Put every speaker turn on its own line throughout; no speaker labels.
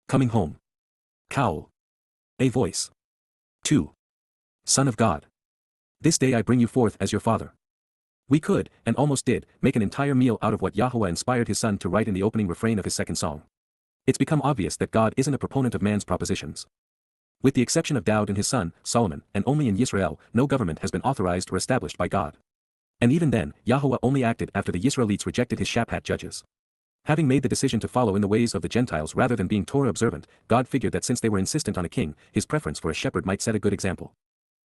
Coming home. Qowl. AVoice. 2. Son of God. This day I bring you forth as your father. We could, and almost did, make an entire meal out of what Yahowah inspired his son to write in the opening refrain of his second song. It's become obvious that God isn't a proponent of man's propositions. With the exception of Daud and his son, Solomon, and only in Israel, no government has been authorized or established by God. And even then, Yahowah only acted after the Israelites rejected his Shabat judges. Having made the decision to follow in the ways of the Gentiles rather than being Torah observant, God figured that since they were insistent on a king, his preference for a shepherd might set a good example.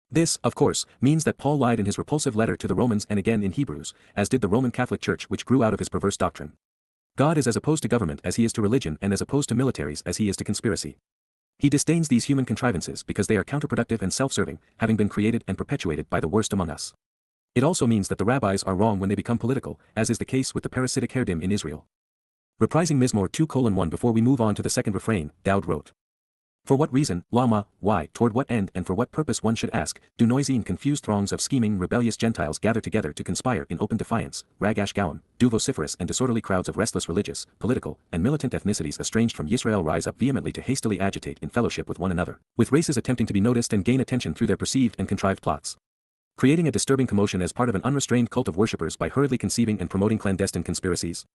This, of course, means that Paul lied in his repulsive letter to the Romans and again in Hebrews, as did the Roman Catholic Church, which grew out of his perverse doctrine. God is as opposed to government as he is to religion and as opposed to militaries as he is to conspiracy. He disdains these human contrivances because they are counterproductive and self-serving, having been created and perpetuated by the worst among us. It also means that the rabbis are wrong when they become political, as is the case with the parasitic Mow'edym in Israel. Reprising Mizmor 2:1 before we move on to the second refrain, Daud wrote, "For what reason, lama, why, toward what end and for what purpose one should ask, do noisy and confused throngs of scheming rebellious Gentiles gather together to conspire in open defiance, ragash gowan, do vociferous and disorderly crowds of restless religious, political, and militant ethnicities estranged from Yisrael rise up vehemently to hastily agitate in fellowship with one another, with races attempting to be noticed and gain attention through their perceived and contrived plots, creating a disturbing commotion as part of an unrestrained cult of worshippers by hurriedly conceiving and promoting clandestine conspiracies?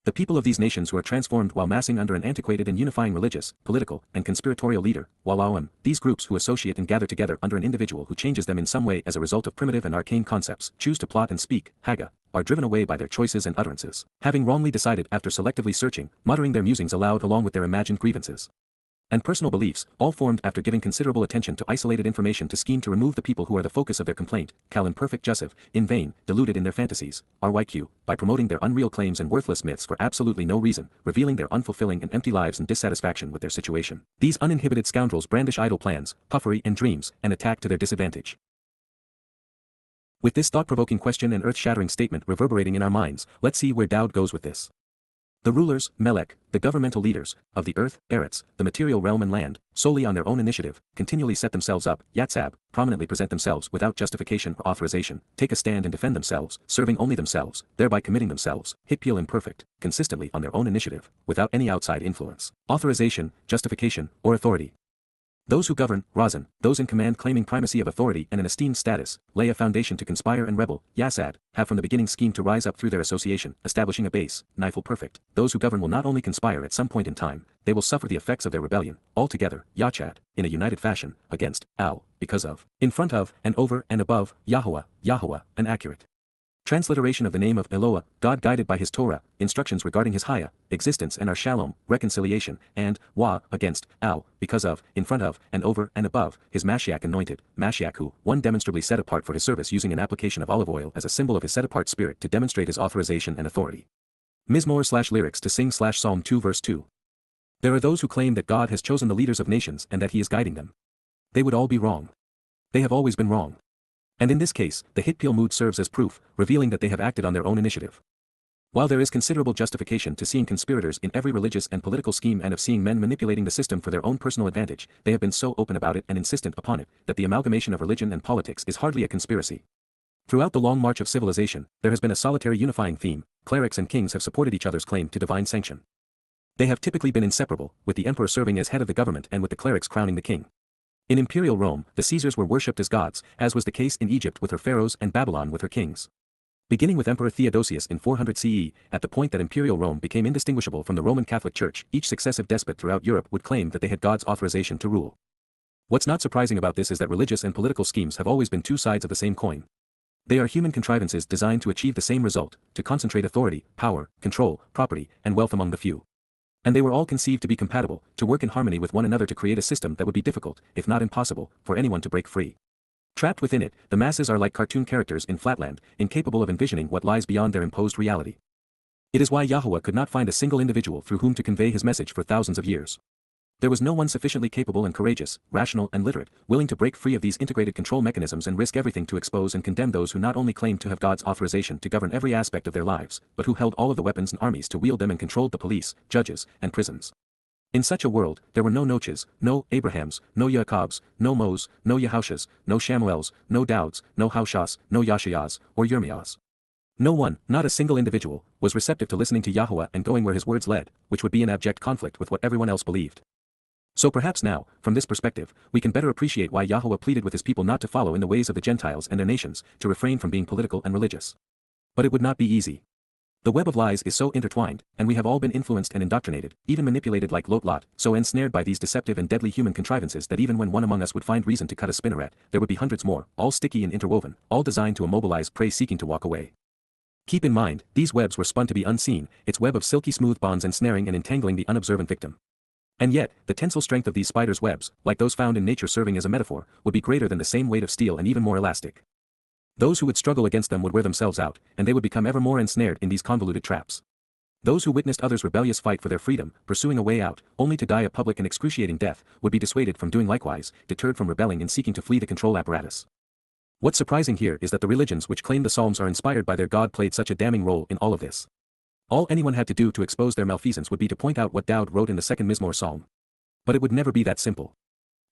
The people of these nations who are transformed while massing under an antiquated and unifying religious, political, and conspiratorial leader, while these groups who associate and gather together under an individual who changes them in some way as a result of primitive and arcane concepts, choose to plot and speak, haga, are driven away by their choices and utterances, having wrongly decided after selectively searching, muttering their musings aloud along with their imagined grievances and personal beliefs, all formed after giving considerable attention to isolated information to scheme to remove the people who are the focus of their complaint, cal imperfect jussive, in vain, deluded in their fantasies, RYQ, by promoting their unreal claims and worthless myths for absolutely no reason, revealing their unfulfilling and empty lives and dissatisfaction with their situation. These uninhibited scoundrels brandish idle plans, puffery and dreams, and attack to their disadvantage." With this thought-provoking question and earth-shattering statement reverberating in our minds, let's see where Daud goes with this. The rulers, Melech, the governmental leaders, of the earth, Eretz, the material realm and land, solely on their own initiative, continually set themselves up, Yatsab, prominently present themselves without justification or authorization, take a stand and defend themselves, serving only themselves, thereby committing themselves, Hitpeel imperfect, consistently on their own initiative, without any outside influence, authorization, justification, or authority. Those who govern, Razan, those in command claiming primacy of authority and an esteemed status, lay a foundation to conspire and rebel, Yasad, have from the beginning schemed to rise up through their association, establishing a base, Nifel perfect. Those who govern will not only conspire at some point in time, they will suffer the effects of their rebellion, altogether, Yachad, in a united fashion, against, Al, because of, in front of, and over and above, Yahowah, Yahowah, an accurate transliteration of the name of Eloah, God guided by his Torah, instructions regarding his Haya, existence and our Shalom, reconciliation, and, Wa, against, Al, because of, in front of, and over and above, his Mashiach anointed, Mashiach who, one demonstrably set apart for his service using an application of olive oil as a symbol of his set-apart spirit to demonstrate his authorization and authority. Mizmor/lyrics to sing/Psalm 2 verse 2. There are those who claim that God has chosen the leaders of nations and that he is guiding them. They would all be wrong. They have always been wrong. And in this case, the Hitpeel mood serves as proof, revealing that they have acted on their own initiative. While there is considerable justification to seeing conspirators in every religious and political scheme and of seeing men manipulating the system for their own personal advantage, they have been so open about it and insistent upon it, that the amalgamation of religion and politics is hardly a conspiracy. Throughout the long march of civilization, there has been a solitary unifying theme: clerics and kings have supported each other's claim to divine sanction. They have typically been inseparable, with the emperor serving as head of the government and with the clerics crowning the king. In imperial Rome, the Caesars were worshipped as gods, as was the case in Egypt with her pharaohs and Babylon with her kings. Beginning with Emperor Theodosius in 400 CE, at the point that imperial Rome became indistinguishable from the Roman Catholic Church, each successive despot throughout Europe would claim that they had God's authorization to rule. What's not surprising about this is that religious and political schemes have always been two sides of the same coin. They are human contrivances designed to achieve the same result, to concentrate authority, power, control, property, and wealth among the few. And they were all conceived to be compatible, to work in harmony with one another to create a system that would be difficult, if not impossible, for anyone to break free. Trapped within it, the masses are like cartoon characters in Flatland, incapable of envisioning what lies beyond their imposed reality. It is why Yahowah could not find a single individual through whom to convey his message for thousands of years. There was no one sufficiently capable and courageous, rational and literate, willing to break free of these integrated control mechanisms and risk everything to expose and condemn those who not only claimed to have God's authorization to govern every aspect of their lives, but who held all of the weapons and armies to wield them and controlled the police, judges, and prisons. In such a world, there were no Noaches, no Abrahams, no Yaakobs, no Mos, no Yahushas, no Shamuels, no Dauds, no Haushas, no Yashayas, or Yirmias. No one, not a single individual, was receptive to listening to Yahowah and going where his words led, which would be in abject conflict with what everyone else believed. So perhaps now, from this perspective, we can better appreciate why Yahowah pleaded with his people not to follow in the ways of the Gentiles and their nations, to refrain from being political and religious. But it would not be easy. The web of lies is so intertwined, and we have all been influenced and indoctrinated, even manipulated like Lot, so ensnared by these deceptive and deadly human contrivances that even when one among us would find reason to cut a spinneret, there would be hundreds more, all sticky and interwoven, all designed to immobilize prey seeking to walk away. Keep in mind, these webs were spun to be unseen, its web of silky smooth bonds ensnaring and entangling the unobservant victim. And yet, the tensile strength of these spiders' webs, like those found in nature serving as a metaphor, would be greater than the same weight of steel and even more elastic. Those who would struggle against them would wear themselves out, and they would become ever more ensnared in these convoluted traps. Those who witnessed others' rebellious fight for their freedom, pursuing a way out, only to die a public and excruciating death, would be dissuaded from doing likewise, deterred from rebelling and seeking to flee the control apparatus. What's surprising here is that the religions which claim the Psalms are inspired by their God played such a damning role in all of this. All anyone had to do to expose their malfeasance would be to point out what Dowd wrote in the second Mizmor Psalm. But it would never be that simple.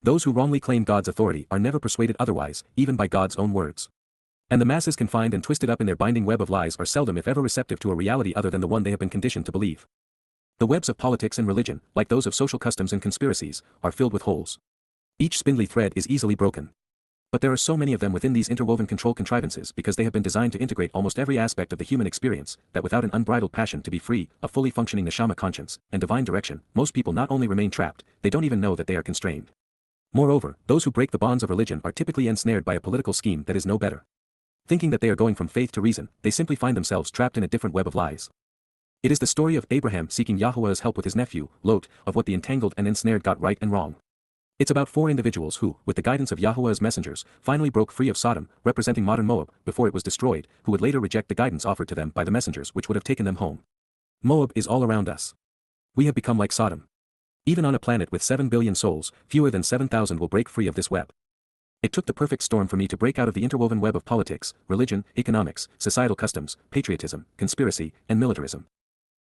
Those who wrongly claim God's authority are never persuaded otherwise, even by God's own words. And the masses confined and twisted up in their binding web of lies are seldom if ever receptive to a reality other than the one they have been conditioned to believe. The webs of politics and religion, like those of social customs and conspiracies, are filled with holes. Each spindly thread is easily broken. But there are so many of them within these interwoven control contrivances because they have been designed to integrate almost every aspect of the human experience, that without an unbridled passion to be free, a fully functioning neshama conscience, and divine direction, most people not only remain trapped, they don't even know that they are constrained. Moreover, those who break the bonds of religion are typically ensnared by a political scheme that is no better. Thinking that they are going from faith to reason, they simply find themselves trapped in a different web of lies. It is the story of Abraham seeking Yahowah's help with his nephew, Lot, of what the entangled and ensnared got right and wrong. It's about 4 individuals who, with the guidance of Yahowah's messengers, finally broke free of Sodom, representing modern Moab, before it was destroyed, who would later reject the guidance offered to them by the messengers which would have taken them home. Moab is all around us. We have become like Sodom. Even on a planet with 7 billion souls, fewer than 7,000 will break free of this web. It took the perfect storm for me to break out of the interwoven web of politics, religion, economics, societal customs, patriotism, conspiracy, and militarism.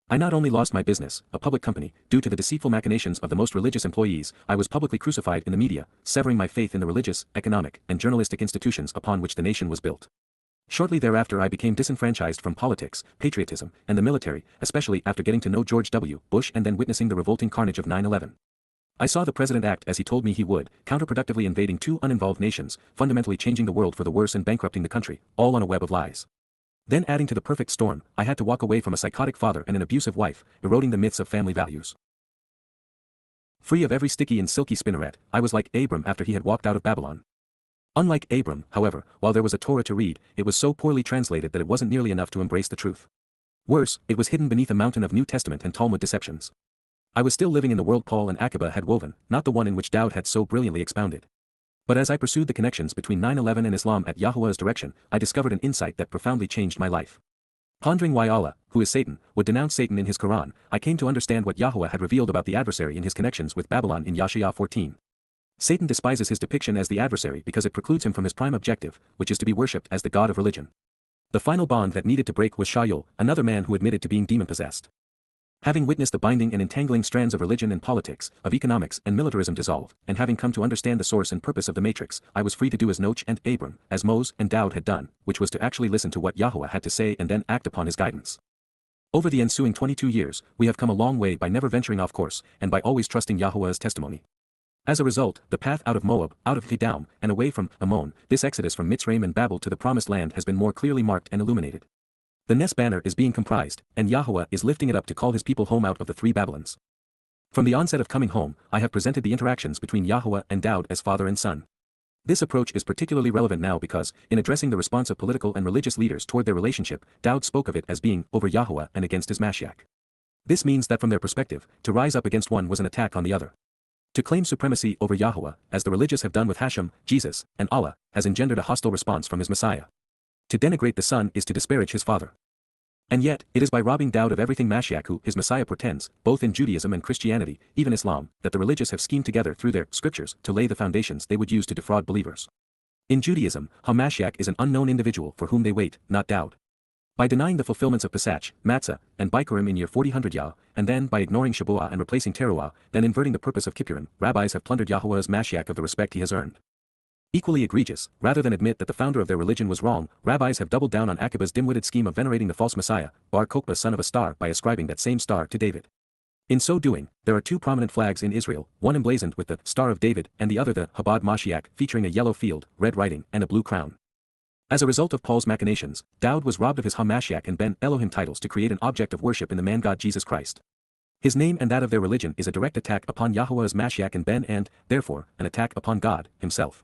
I not only lost my business, a public company, due to the deceitful machinations of the most religious employees, I was publicly crucified in the media, severing my faith in the religious, economic, and journalistic institutions upon which the nation was built. Shortly thereafter I became disenfranchised from politics, patriotism, and the military, especially after getting to know George W. Bush and then witnessing the revolting carnage of 9/11. I saw the president act as he told me he would, counterproductively invading 2 uninvolved nations, fundamentally changing the world for the worse and bankrupting the country, all on a web of lies. Then adding to the perfect storm, I had to walk away from a psychotic father and an abusive wife, eroding the myths of family values. Free of every sticky and silky spinneret, I was like Abram after he had walked out of Babylon. Unlike Abram, however, while there was a Torah to read, it was so poorly translated that it wasn't nearly enough to embrace the truth. Worse, it was hidden beneath a mountain of New Testament and Talmud deceptions. I was still living in the world Paul and Akiba had woven, not the one in which Dowd had so brilliantly expounded. But as I pursued the connections between 9/11 and Islam at Yahowah's direction, I discovered an insight that profoundly changed my life. Pondering why Allah, who is Satan, would denounce Satan in his Quran, I came to understand what Yahowah had revealed about the adversary in his connections with Babylon in Yasha'ah 14. Satan despises his depiction as the adversary because it precludes him from his prime objective, which is to be worshipped as the god of religion. The final bond that needed to break was Shaul, another man who admitted to being demon-possessed. Having witnessed the binding and entangling strands of religion and politics, of economics and militarism dissolve, and having come to understand the source and purpose of the matrix, I was free to do as Noach and Abram, as Moses and Dowd had done, which was to actually listen to what Yahowah had to say and then act upon his guidance. Over the ensuing 22 years, we have come a long way by never venturing off course, and by always trusting Yahowah's testimony. As a result, the path out of Moab, out of Edom, and away from Ammon, this exodus from Mitzrayim and Babel to the Promised Land has been more clearly marked and illuminated. The Ness banner is being comprised, and Yahowah is lifting it up to call his people home out of the 3 Babylons. From the onset of coming home, I have presented the interactions between Yahowah and Dowd as father and son. This approach is particularly relevant now because, in addressing the response of political and religious leaders toward their relationship, Dowd spoke of it as being over Yahowah and against his Mashiach. This means that from their perspective, to rise up against one was an attack on the other. To claim supremacy over Yahowah, as the religious have done with Hashem, Jesus, and Allah, has engendered a hostile response from his Messiah. To denigrate the son is to disparage his father. And yet, it is by robbing Dowd of everything Mashiach who his Messiah portends, both in Judaism and Christianity, even Islam, that the religious have schemed together through their scriptures to lay the foundations they would use to defraud believers. In Judaism, HaMashiach is an unknown individual for whom they wait, not Dowd. By denying the fulfillments of Pesach, Matzah, and Bikurim in year 4000 Yah, and then by ignoring Shabuah and replacing Teruah, then inverting the purpose of Kippurim, rabbis have plundered Yahowah's Mashiach of the respect he has earned. Equally egregious, rather than admit that the founder of their religion was wrong, rabbis have doubled down on Akiba's dim-witted scheme of venerating the false Messiah, Bar Kokhba son of a star, by ascribing that same star to David. In so doing, there are two prominent flags in Israel, one emblazoned with the Star of David and the other the Chabad Mashiach, featuring a yellow field, red writing, and a blue crown. As a result of Paul's machinations, Dowd was robbed of his Ha-Mashiach and Ben Elohim titles to create an object of worship in the man-God Jesus Christ. His name and that of their religion is a direct attack upon Yahowah's Mashiach and Ben and, therefore, an attack upon God himself.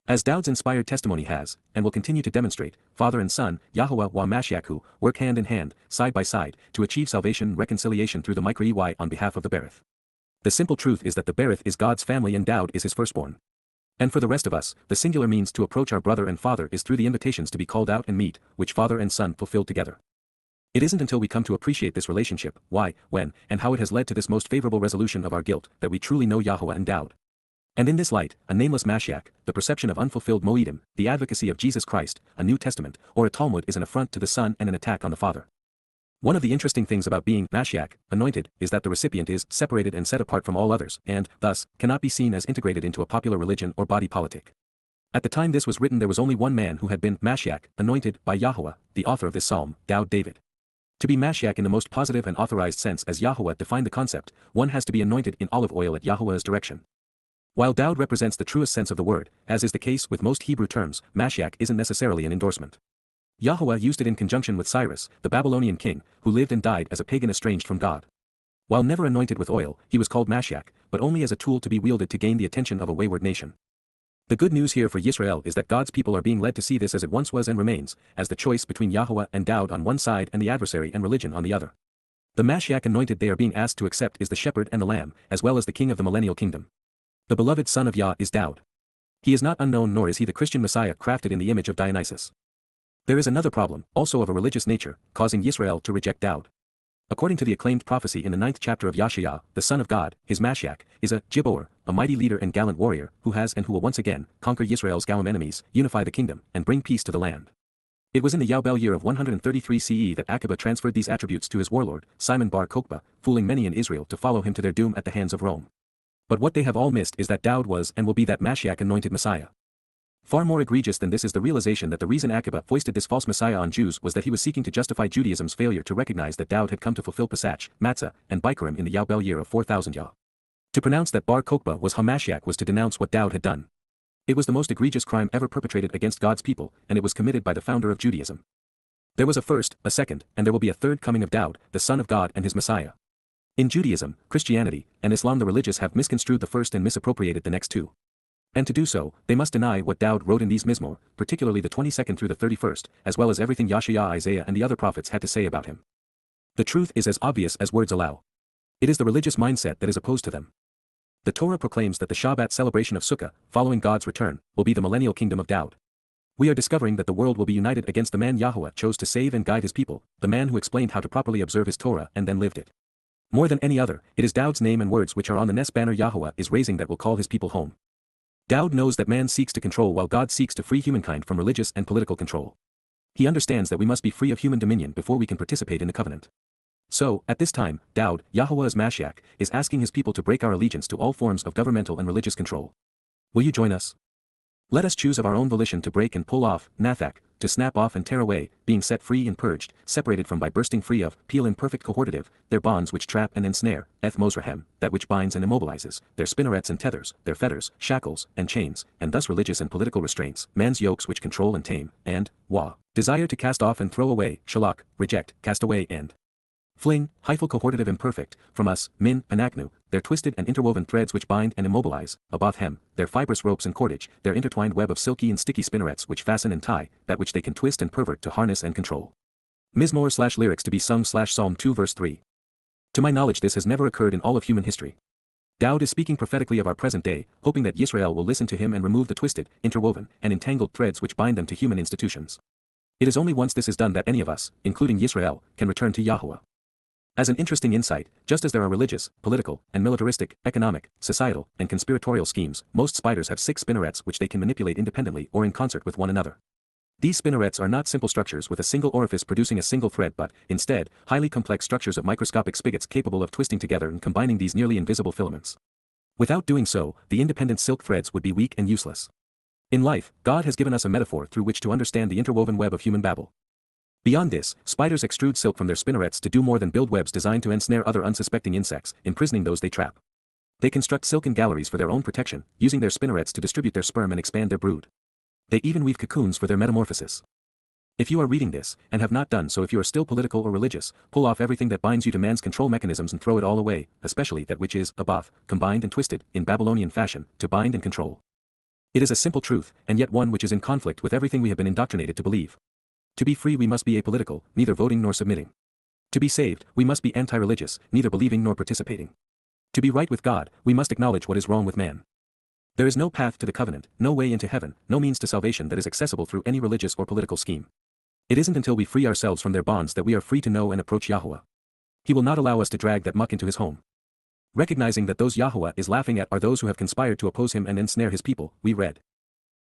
As Dowd's inspired testimony has, and will continue to demonstrate, Father and Son, YYV1C2, work hand in hand, side by side, to achieve salvation and reconciliation through the Micro-EY on behalf of the Berith. The simple truth is that the Berith is God's family and Dowd is his firstborn. And for the rest of us, the singular means to approach our brother and father is through the invitations to be called out and meet, which Father and Son fulfilled together. It isn't until we come to appreciate this relationship, why, when, and how it has led to this most favorable resolution of our guilt, that we truly know Yahowah and Dowd. And in this light, a nameless Mashiach, the perception of unfulfilled Mow'edym, the advocacy of Jesus Christ, a New Testament, or a Talmud is an affront to the Son and an attack on the Father. One of the interesting things about being Mashiach, anointed, is that the recipient is separated and set apart from all others, and, thus, cannot be seen as integrated into a popular religion or body politic. At the time this was written there was only one man who had been Mashiach, anointed by Yahowah, the author of this psalm, Dowd David. To be Mashiach in the most positive and authorized sense as Yahowah defined the concept, one has to be anointed in olive oil at Yahowah's direction. While Dowd represents the truest sense of the word, as is the case with most Hebrew terms, Mashiach isn't necessarily an endorsement. Yahowah used it in conjunction with Cyrus, the Babylonian king, who lived and died as a pagan estranged from God. While never anointed with oil, he was called Mashiach, but only as a tool to be wielded to gain the attention of a wayward nation. The good news here for Yisrael is that God's people are being led to see this as it once was and remains, as the choice between Yahowah and Dowd on one side and the adversary and religion on the other. The Mashiach anointed they are being asked to accept is the shepherd and the lamb, as well as the king of the millennial kingdom. The beloved son of Yah is Dowd. He is not unknown nor is he the Christian Messiah crafted in the image of Dionysus. There is another problem, also of a religious nature, causing Yisrael to reject Dowd. According to the acclaimed prophecy in the 9th chapter of Yasha'yah, the Son of God, his Mashiach, is a Gibbor, a mighty leader and gallant warrior, who has and who will once again conquer Yisrael's Goyim enemies, unify the kingdom, and bring peace to the land. It was in the Yobel year of 133 CE that Akiba transferred these attributes to his warlord, Simon Bar Kokhba, fooling many in Israel to follow him to their doom at the hands of Rome. But what they have all missed is that Dowd was and will be that Mashiach anointed Messiah. Far more egregious than this is the realization that the reason Akiba foisted this false Messiah on Jews was that he was seeking to justify Judaism's failure to recognize that Dowd had come to fulfill Pesach, Matzah, and Bikurim in the Yobel year of 4000 Yah. To pronounce that Bar Kokhba was Ha-Mashiach was to denounce what Dowd had done. It was the most egregious crime ever perpetrated against God's people, and it was committed by the founder of Judaism. There was a first, a second, and there will be a third coming of Dowd, the Son of God and his Messiah. In Judaism, Christianity, and Islam the religious have misconstrued the first and misappropriated the next two. And to do so, they must deny what Dowd wrote in these Mizmor, particularly the 22nd through the 31st, as well as everything Yasha'yah, Isaiah and the other prophets had to say about him. The truth is as obvious as words allow. It is the religious mindset that is opposed to them. The Torah proclaims that the Shabat celebration of Sukkah, following God's return, will be the millennial kingdom of Dowd. We are discovering that the world will be united against the man Yahowah chose to save and guide his people, the man who explained how to properly observe his Torah and then lived it. More than any other, it is Dowd's name and words which are on the Ness banner Yahowah is raising that will call his people home. Dowd knows that man seeks to control while God seeks to free humankind from religious and political control. He understands that we must be free of human dominion before we can participate in the covenant. So, at this time, Dowd, Yahowah's Mashiach, is asking his people to break our allegiance to all forms of governmental and religious control. Will you join us? Let us choose of our own volition to break and pull off, nathak, to snap off and tear away, being set free and purged, separated from by bursting free of, peel in perfect cohortative, their bonds which trap and ensnare, mozrahem, that which binds and immobilizes, their spinnerets and tethers, their fetters, shackles, and chains, and thus religious and political restraints, man's yokes which control and tame, and, desire to cast off and throw away, shalak, reject, cast away and fling, hyphal cohortative imperfect, from us, min, panaknu, their twisted and interwoven threads which bind and immobilize, abath their fibrous ropes and cordage, their intertwined web of silky and sticky spinnerets which fasten and tie, that which they can twist and pervert to harness and control. Mizmor/lyrics to be sung/Psalm 2 verse 3. To my knowledge this has never occurred in all of human history. Dowd is speaking prophetically of our present day, hoping that Yisrael will listen to him and remove the twisted, interwoven, and entangled threads which bind them to human institutions. It is only once this is done that any of us, including Yisrael, can return to Yahowah. As an interesting insight, just as there are religious, political, and militaristic, economic, societal, and conspiratorial schemes, most spiders have 6 spinnerets which they can manipulate independently or in concert with one another. These spinnerets are not simple structures with a single orifice producing a single thread but, instead, highly complex structures of microscopic spigots capable of twisting together and combining these nearly invisible filaments. Without doing so, the independent silk threads would be weak and useless. In life, God has given us a metaphor through which to understand the interwoven web of human Babel. Beyond this, spiders extrude silk from their spinnerets to do more than build webs designed to ensnare other unsuspecting insects, imprisoning those they trap. They construct silken galleries for their own protection, using their spinnerets to distribute their sperm and expand their brood. They even weave cocoons for their metamorphosis. If you are reading this, and have not done so if you are still political or religious, pull off everything that binds you to man's control mechanisms and throw it all away, especially that which is, aboth, combined and twisted, in Babylonian fashion, to bind and control. It is a simple truth, and yet one which is in conflict with everything we have been indoctrinated to believe. To be free we must be apolitical, neither voting nor submitting. To be saved, we must be anti-religious, neither believing nor participating. To be right with God, we must acknowledge what is wrong with man. There is no path to the covenant, no way into heaven, no means to salvation that is accessible through any religious or political scheme. It isn't until we free ourselves from their bonds that we are free to know and approach Yahowah. He will not allow us to drag that muck into his home. Recognizing that those Yahowah is laughing at are those who have conspired to oppose him and ensnare his people, we read.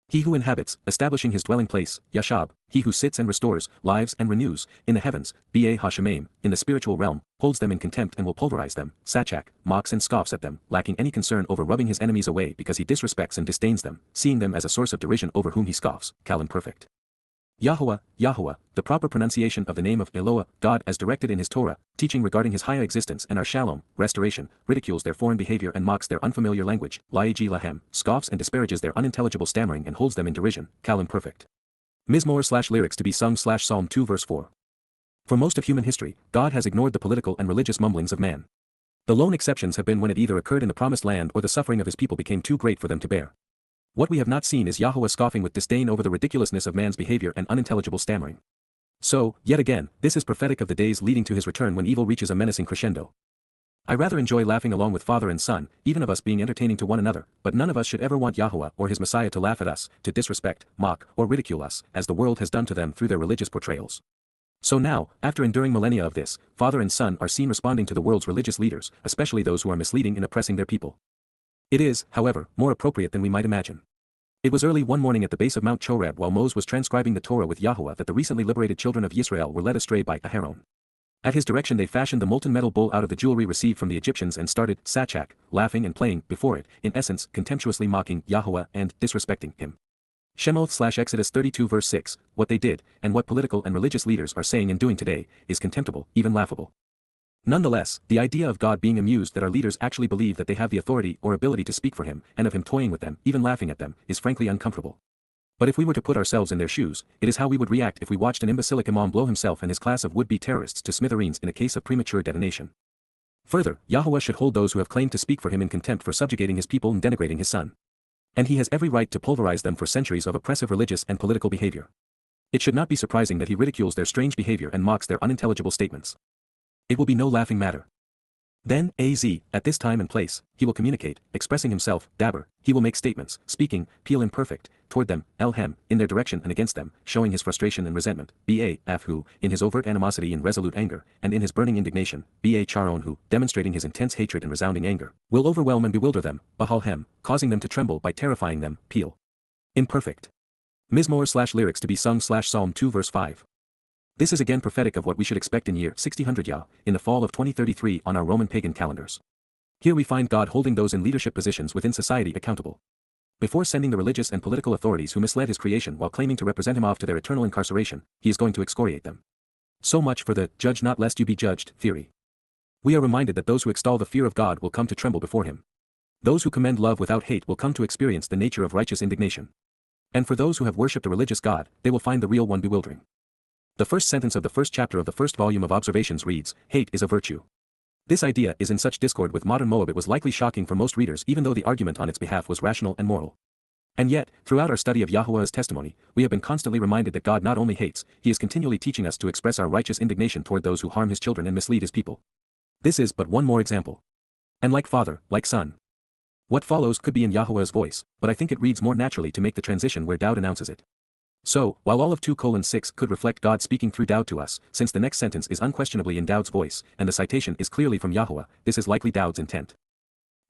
He who inhabits, establishing his dwelling place, Yashab, he who sits and restores, lives and renews, in the heavens, Ba Hashemayim, in the spiritual realm, holds them in contempt and will pulverize them, Sachak, mocks and scoffs at them, lacking any concern over rubbing his enemies away because he disrespects and disdains them, seeing them as a source of derision over whom he scoffs, Qowl imperfect. Yahowah, Yahowah, the proper pronunciation of the name of Eloah, God as directed in his Torah, teaching regarding his higher existence and our shalom, restoration, ridicules their foreign behavior and mocks their unfamiliar language, Laiji Lahem, scoffs and disparages their unintelligible stammering and holds them in derision, Qowl imperfect. Mizmor/lyrics to be sung/Psalm 2 verse 4. For most of human history, God has ignored the political and religious mumblings of man. The lone exceptions have been when it either occurred in the promised land or the suffering of his people became too great for them to bear. What we have not seen is Yahowah scoffing with disdain over the ridiculousness of man's behavior and unintelligible stammering. So, yet again, this is prophetic of the days leading to his return when evil reaches a menacing crescendo. I rather enjoy laughing along with father and son, even of us being entertaining to one another, but none of us should ever want Yahowah or his Messiah to laugh at us, to disrespect, mock, or ridicule us, as the world has done to them through their religious portrayals. So now, after enduring millennia of this, father and son are seen responding to the world's religious leaders, especially those who are misleading and oppressing their people. It is, however, more appropriate than we might imagine. It was early one morning at the base of Mount Choreb while Moses was transcribing the Torah with Yahowah that the recently liberated children of Israel were led astray by Aharon. At his direction they fashioned the molten metal bull out of the jewelry received from the Egyptians and started, Sachak, laughing and playing before it, in essence, contemptuously mocking Yahowah and disrespecting him. Shemoth/Exodus 32 verse 6, what they did, and what political and religious leaders are saying and doing today, is contemptible, even laughable. Nonetheless, the idea of God being amused that our leaders actually believe that they have the authority or ability to speak for him, and of him toying with them, even laughing at them, is frankly uncomfortable. But if we were to put ourselves in their shoes, it is how we would react if we watched an imbecilic imam blow himself and his class of would-be terrorists to smithereens in a case of premature detonation. Further, Yahowah should hold those who have claimed to speak for him in contempt for subjugating his people and denigrating his son. And he has every right to pulverize them for centuries of oppressive religious and political behavior. It should not be surprising that he ridicules their strange behavior and mocks their unintelligible statements. It will be no laughing matter. Then, at this time and place, he will communicate, expressing himself, Dabber, he will make statements, speaking, Qowl imperfect, toward them, Elhem, in their direction and against them, showing his frustration and resentment, Afhu, in his overt animosity and resolute anger, and in his burning indignation, Charonhu, demonstrating his intense hatred and resounding anger, will overwhelm and bewilder them, Bahalhem, causing them to tremble by terrifying them, Qowl imperfect. Mizmor/lyrics to be sung/Psalm 2 verse 5. This is again prophetic of what we should expect in year 6000 Yah, in the fall of 2033 on our Roman pagan calendars. Here we find God holding those in leadership positions within society accountable. Before sending the religious and political authorities who misled his creation while claiming to represent him off to their eternal incarceration, he is going to excoriate them. So much for the "judge not lest you be judged" theory. We are reminded that those who extol the fear of God will come to tremble before him. Those who commend love without hate will come to experience the nature of righteous indignation. And for those who have worshipped a religious God, they will find the real one bewildering. The first sentence of the first chapter of the first volume of Observations reads, "Hate is a virtue." This idea is in such discord with modern Moab it was likely shocking for most readers even though the argument on its behalf was rational and moral. And yet, throughout our study of Yahowah's testimony, we have been constantly reminded that God not only hates, he is continually teaching us to express our righteous indignation toward those who harm his children and mislead his people. This is but one more example. And like father, like son. What follows could be in Yahowah's voice, but I think it reads more naturally to make the transition where Dowd announces it. So, while all of 2:6 could reflect God speaking through Dowd to us, since the next sentence is unquestionably in Dowd's voice, and the citation is clearly from Yahowah, this is likely Dowd's intent.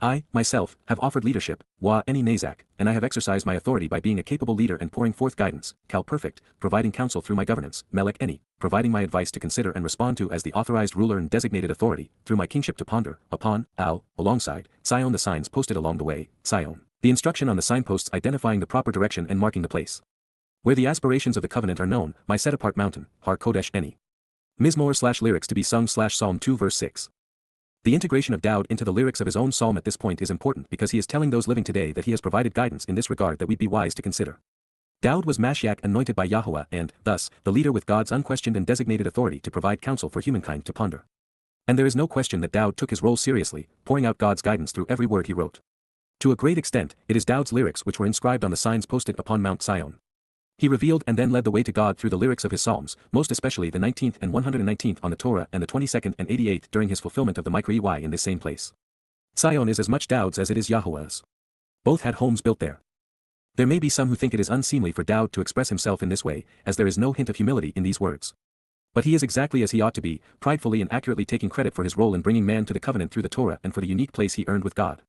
I, myself, have offered leadership, any Nazak, and I have exercised my authority by being a capable leader and pouring forth guidance, Qowl perfect, providing counsel through my governance, Melech Eni, providing my advice to consider and respond to as the authorized ruler and designated authority, through my kingship to ponder, upon, alongside, Sion the signs posted along the way, Sion. The instruction on the signposts identifying the proper direction and marking the place. Where the aspirations of the covenant are known, my set-apart mountain, Har Kodesh Eni. Mizmor/lyrics to be sung/Psalm 2 verse 6. The integration of Dowd into the lyrics of his own psalm at this point is important because he is telling those living today that he has provided guidance in this regard that we'd be wise to consider. Dowd was Mashiach anointed by Yahowah and, thus, the leader with God's unquestioned and designated authority to provide counsel for humankind to ponder. And there is no question that Dowd took his role seriously, pouring out God's guidance through every word he wrote. To a great extent, it is Dowd's lyrics which were inscribed on the signs posted upon Mount Zion. He revealed and then led the way to God through the lyrics of his psalms, most especially the 19th and 119th on the Torah and the 22nd and 88th during his fulfillment of the YYV in this same place. Zion is as much Dowd's as it is Yahowah's. Both had homes built there. There may be some who think it is unseemly for Dowd to express himself in this way, as there is no hint of humility in these words. But he is exactly as he ought to be, pridefully and accurately taking credit for his role in bringing man to the covenant through the Torah and for the unique place he earned with God.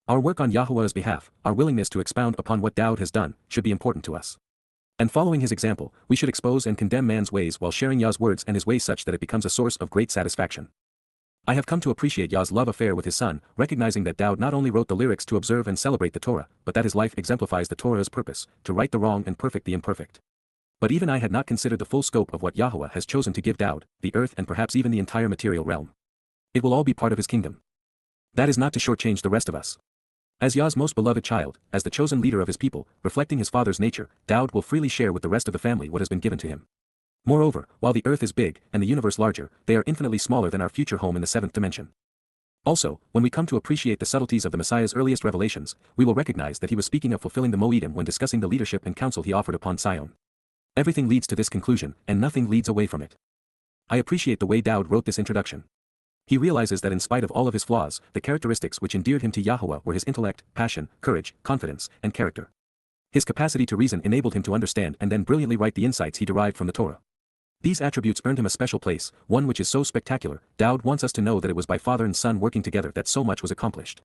Our work on Yahowah's behalf, our willingness to expound upon what Dowd has done, should be important to us. And following his example, we should expose and condemn man's ways while sharing Yah's words and his ways such that it becomes a source of great satisfaction. I have come to appreciate Yah's love affair with his son, recognizing that Dowd not only wrote the lyrics to observe and celebrate the Torah, but that his life exemplifies the Torah's purpose, to right the wrong and perfect the imperfect. But even I had not considered the full scope of what Yahowah has chosen to give Dowd, the earth and perhaps even the entire material realm. It will all be part of his kingdom. That is not to shortchange the rest of us. As Yah's most beloved child, as the chosen leader of his people, reflecting his father's nature, Dowd will freely share with the rest of the family what has been given to him. Moreover, while the earth is big, and the universe larger, they are infinitely smaller than our future home in the seventh dimension. Also, when we come to appreciate the subtleties of the Messiah's earliest revelations, we will recognize that he was speaking of fulfilling the Mow'edym when discussing the leadership and counsel he offered upon Zion. Everything leads to this conclusion, and nothing leads away from it. I appreciate the way Dowd wrote this introduction. He realizes that in spite of all of his flaws, the characteristics which endeared him to Yahowah were his intellect, passion, courage, confidence, and character. His capacity to reason enabled him to understand and then brilliantly write the insights he derived from the Torah. These attributes earned him a special place, one which is so spectacular. Dowd wants us to know that it was by father and son working together that so much was accomplished.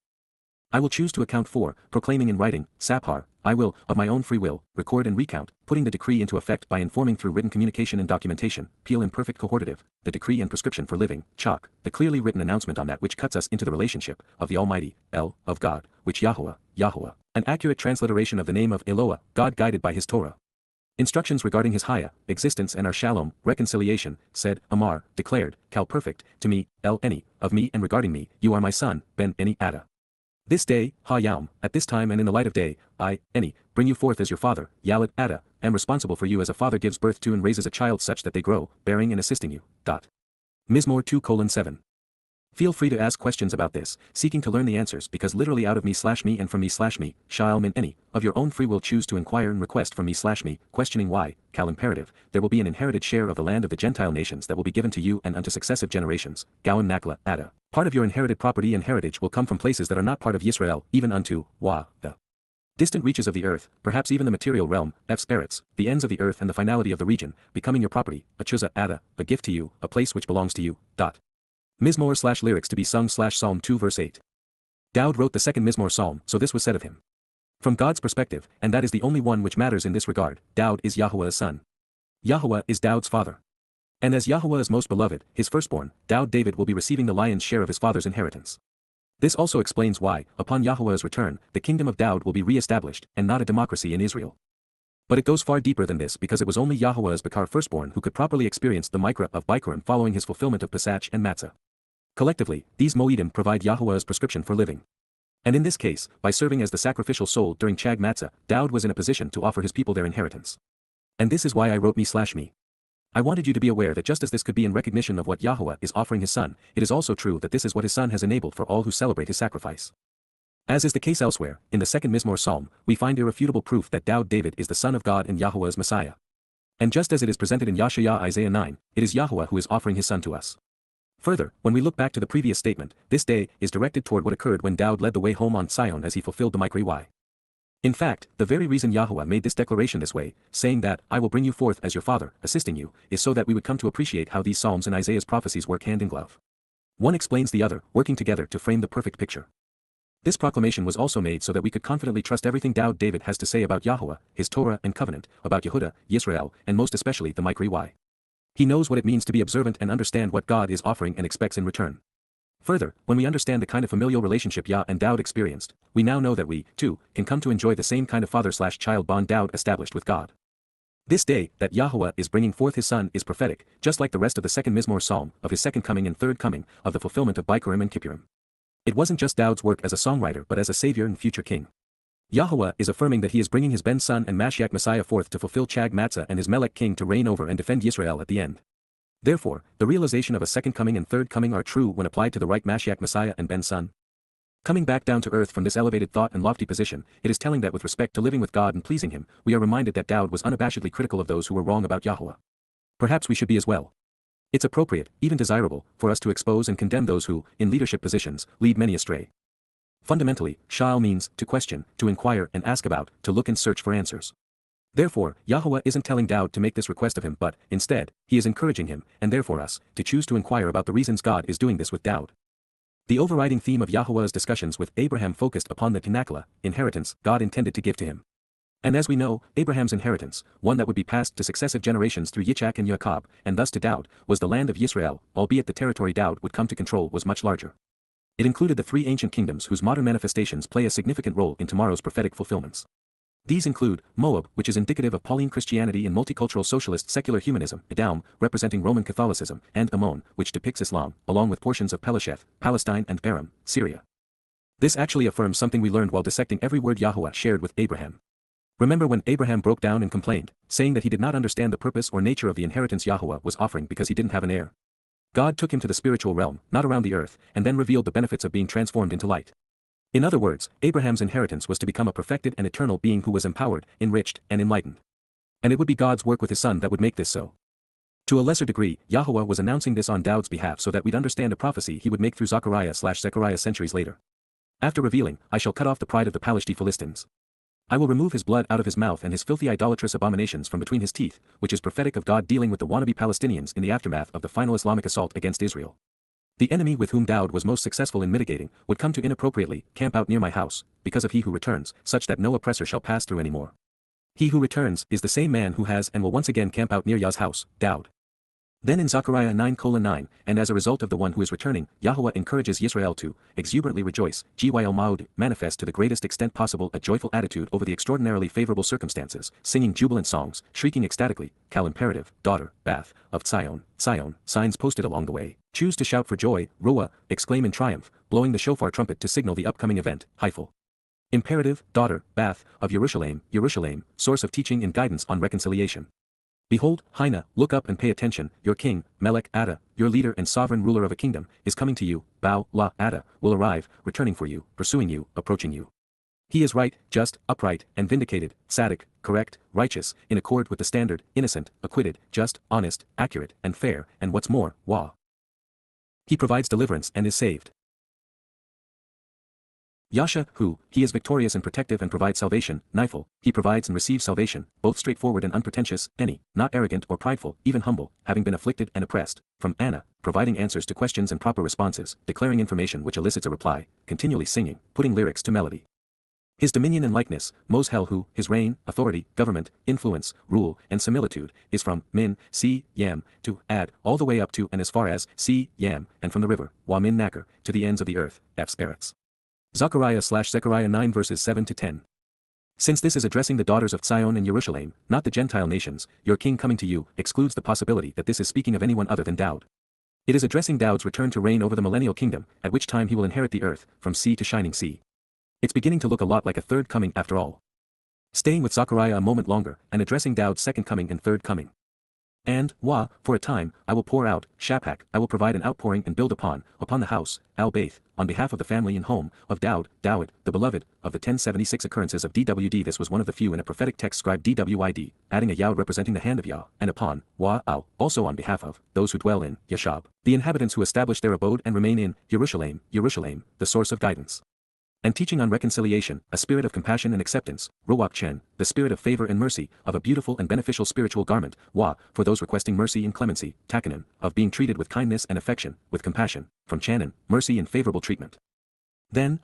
I will choose to account for, proclaiming in writing, Saphar, I will, of my own free will, record and recount, putting the decree into effect by informing through written communication and documentation, Peel imperfect cohortative, the decree and prescription for living, Chalk, the clearly written announcement on that which cuts us into the relationship, of the Almighty, of God, which Yahowah, an accurate transliteration of the name of Eloah, God guided by his Torah. Instructions regarding his Haya, existence and our Shalom, reconciliation, said, Amar, declared, Cal perfect, to me, Eni, of me and regarding me, you are my son, Ben Eni Ada. This day, Ha-Yam, at this time and in the light of day, I, Eni, bring you forth as your father, Yalad Ada, am responsible for you as a father gives birth to and raises a child such that they grow, bearing and assisting you. Mizmor 2:7. Feel free to ask questions about this, seeking to learn the answers because literally out of me/me and from me/me, shall min Eni, of your own free will choose to inquire and request from me/me, questioning why, Cal imperative, there will be an inherited share of the land of the Gentile nations that will be given to you and unto successive generations, Gowan Nakla, Ada. Part of your inherited property and heritage will come from places that are not part of Yisrael, even unto, the distant reaches of the earth, perhaps even the material realm, Eretz, the ends of the earth and the finality of the region, becoming your property, a chuza Ada, a gift to you, a place which belongs to you. Mizmor/lyrics to be sung/Psalm 2 verse 8. Dowd wrote the second Mizmor psalm, so this was said of him. From God's perspective, and that is the only one which matters in this regard, Dowd is Yahowah's son. Yahowah is Dowd's father. And as Yahowah is most beloved, his firstborn, Dowd David will be receiving the lion's share of his father's inheritance. This also explains why, upon Yahowah's return, the kingdom of Dowd will be re-established, and not a democracy in Israel. But it goes far deeper than this because it was only Yahowah's Bakar firstborn who could properly experience the Mikra of Bikurim following his fulfillment of Pesach and Matzah. Collectively, these Mow'edym provide Yahowah's prescription for living. And in this case, by serving as the sacrificial soul during Chag Matzah, Dowd was in a position to offer his people their inheritance. And this is why I wrote me/me. I wanted you to be aware that just as this could be in recognition of what Yahowah is offering his son, it is also true that this is what his son has enabled for all who celebrate his sacrifice. As is the case elsewhere, in the second Mizmor psalm, we find irrefutable proof that Dowd David is the son of God and Yahowah's Messiah. And just as it is presented in Yashayah Isaiah 9, it is Yahowah who is offering his son to us. Further, when we look back to the previous statement, this day is directed toward what occurred when Dowd led the way home on Zion as he fulfilled the YYV. In fact, the very reason Yahowah made this declaration this way, saying that, I will bring you forth as your father, assisting you, is so that we would come to appreciate how these psalms and Isaiah's prophecies work hand in glove. One explains the other, working together to frame the perfect picture. This proclamation was also made so that we could confidently trust everything Dowd David has to say about Yahowah, his Torah and covenant, about Yehudah, Yisrael, and most especially the YYV. He knows what it means to be observant and understand what God is offering and expects in return. Further, when we understand the kind of familial relationship Yah and Daud experienced, we now know that we, too, can come to enjoy the same kind of father-slash-child bond Daud established with God. This day that Yahowah is bringing forth his son is prophetic, just like the rest of the second Mizmor psalm, of his second coming and third coming, of the fulfillment of Bikurim and Kippurim. It wasn't just Daud's work as a songwriter but as a savior and future king. Yahowah is affirming that he is bringing his Ben son and Mashiach Messiah forth to fulfill Chag Matzah and his Melech king to reign over and defend Yisrael at the end. Therefore, the realization of a second coming and third coming are true when applied to the right Mashiach Messiah and Ben son. Coming back down to earth from this elevated thought and lofty position, it is telling that with respect to living with God and pleasing him, we are reminded that Daud was unabashedly critical of those who were wrong about Yahowah. Perhaps we should be as well. It's appropriate, even desirable, for us to expose and condemn those who, in leadership positions, lead many astray. Fundamentally, sha'al means to question, to inquire and ask about, to look and search for answers. Therefore, Yahowah isn't telling Daud to make this request of him but, instead, he is encouraging him, and therefore us, to choose to inquire about the reasons God is doing this with Daud. The overriding theme of Yahowah's discussions with Abraham focused upon the Tinakla, inheritance, God intended to give to him. And as we know, Abraham's inheritance, one that would be passed to successive generations through Yitzchak and Yaakov, and thus to Daud, was the land of Yisrael, albeit the territory Daud would come to control was much larger. It included the three ancient kingdoms whose modern manifestations play a significant role in tomorrow's prophetic fulfillments. These include Moab, which is indicative of Pauline Christianity and multicultural socialist secular humanism, Edom, representing Roman Catholicism, and Ammon, which depicts Islam, along with portions of Pelesheth, Palestine and Param, Syria. This actually affirms something we learned while dissecting every word Yahowah shared with Abraham. Remember when Abraham broke down and complained, saying that he did not understand the purpose or nature of the inheritance Yahowah was offering because he didn't have an heir? God took him to the spiritual realm, not around the earth, and then revealed the benefits of being transformed into light. In other words, Abraham's inheritance was to become a perfected and eternal being who was empowered, enriched, and enlightened. And it would be God's work with his son that would make this so. To a lesser degree, Yahowah was announcing this on Daud's behalf so that we'd understand a prophecy he would make through Zechariah centuries later. After revealing, I shall cut off the pride of the Palestine Philistines. I will remove his blood out of his mouth and his filthy idolatrous abominations from between his teeth, which is prophetic of God dealing with the wannabe Palestinians in the aftermath of the final Islamic assault against Israel. The enemy with whom Daud was most successful in mitigating would come to inappropriately camp out near my house, because of he who returns, such that no oppressor shall pass through any more. He who returns is the same man who has and will once again camp out near Yah's house, Daud. Then in Zechariah 9:9, and as a result of the one who is returning, Yahowah encourages Yisrael to exuberantly rejoice, gyl Mow'edym, manifest to the greatest extent possible a joyful attitude over the extraordinarily favorable circumstances, singing jubilant songs, shrieking ecstatically, Qowl imperative, daughter, Bath, of Zion, signs posted along the way, choose to shout for joy, Ruah, exclaim in triumph, blowing the shofar trumpet to signal the upcoming event, Hifel. Imperative, daughter, Bath, of Jerusalem, source of teaching and guidance on reconciliation. Behold, Hina, look up and pay attention, your king, Melech Ada, your leader and sovereign ruler of a kingdom, is coming to you, Bow, La, Ada, will arrive, returning for you, pursuing you, approaching you. He is right, just, upright, and vindicated, tzaddik, correct, righteous, in accord with the standard, innocent, acquitted, just, honest, accurate, and fair, and what's more, Wah. He provides deliverance and is saved. Yasha, who, he is victorious and protective and provides salvation, Nifel, he provides and receives salvation, both straightforward and unpretentious, any, not arrogant or prideful, even humble, having been afflicted and oppressed, from Anna, providing answers to questions and proper responses, declaring information which elicits a reply, continually singing, putting lyrics to melody. His dominion and likeness, Mos-Hel who, his reign, authority, government, influence, rule, and similitude, is from, Min, Si, Yam, to, Ad, all the way up to and as far as, Si, Yam, and from the river, Wa Min Nakar, to the ends of the earth, Eretz. Zechariah 9 verses 7-10. Since this is addressing the daughters of Zion and Jerusalem, not the Gentile nations, your king coming to you, excludes the possibility that this is speaking of anyone other than Daud. It is addressing Daud's return to reign over the millennial kingdom, at which time he will inherit the earth, from sea to shining sea. It's beginning to look a lot like a third coming after all. Staying with Zechariah a moment longer, and addressing Daud's second coming and third coming. And, Wah, for a time, I will pour out, Shapak, I will provide an outpouring and build upon the house, Al-Baith, on behalf of the family and home, of Daud, the beloved, of the 1076 occurrences of DWD. This was one of the few in a prophetic text scribed DWID, adding a Yod representing the hand of Yah, and upon, Wah, Al, also on behalf of, those who dwell in, Yashab, the inhabitants who establish their abode and remain in, Jerusalem, the source of guidance. And teaching on reconciliation, a spirit of compassion and acceptance, Ruach Chen, the spirit of favor and mercy, of a beautiful and beneficial spiritual garment, Wah, for those requesting mercy and clemency, Takanim, of being treated with kindness and affection, with compassion, from Chanan, mercy and favorable treatment. Then,